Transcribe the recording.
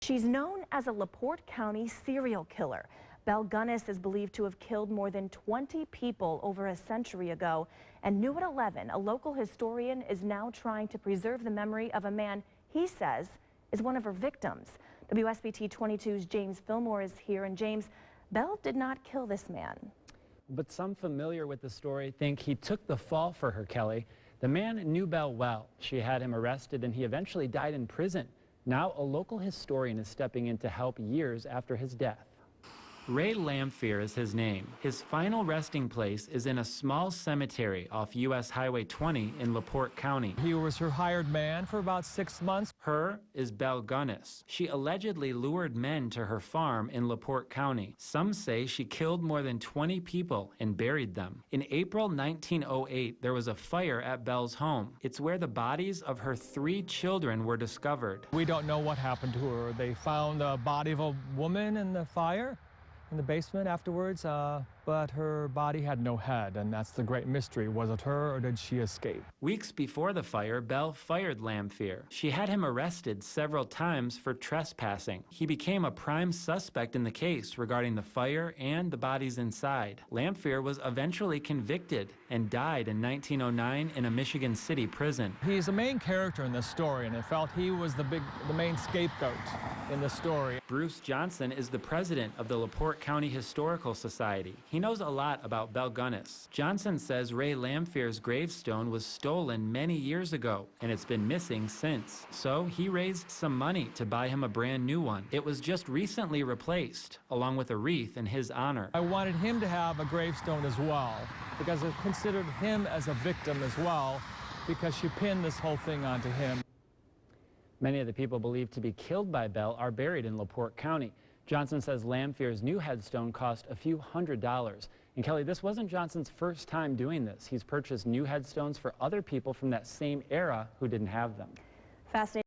She's known as a LaPorte County serial killer. Belle Gunness is believed to have killed more than 20 people over a century ago. And new at 11, a local historian is now trying to preserve the memory of a man he says is one of her victims. WSBT-22's James Fillmore is here. And James, Belle did not kill this man. But some familiar with the story think he took the fall for her, Kelly. The man knew Belle well. She had him arrested and he eventually died in prison. Now a local historian is stepping in to help years after his death. Ray Lamphere is his name. His final resting place is in a small cemetery off US Highway 20 in LaPorte County. He was her hired man for about 6 months. Her is Belle Gunness. She allegedly lured men to her farm in LaPorte County. Some say she killed more than 20 people and buried them. In April 1908, there was a fire at Belle's home. It's where the bodies of her 3 children were discovered. We don't know what happened to her. They found the body of a woman in the fire in the basement afterwards, but her body had no head, and that's the great mystery. Was it her, or did she escape? Weeks before the fire, Belle fired Lamphere. She had him arrested several times for trespassing. He became a prime suspect in the case regarding the fire and the bodies inside. Lamphere was eventually convicted and died in 1909 in a Michigan City prison. He's the main character in this story, and I felt he was the main scapegoat in the story. Bruce Johnson is the president of the LaPorte County Historical Society. He knows a lot about Belle Gunness. Johnson says Ray Lamphere's gravestone was stolen many years ago, and it's been missing since. So he raised some money to buy him a brand new one. It was just recently replaced, along with a wreath in his honor. I wanted him to have a gravestone as well, because I considered him as a victim as well, because she pinned this whole thing onto him. Many of the people believed to be killed by Belle are buried in LaPorte County. Johnson says Lamphere's new headstone cost a few $100s. And Kelly, this wasn't Johnson's first time doing this. He's purchased new headstones for other people from that same era who didn't have them. Fascinating.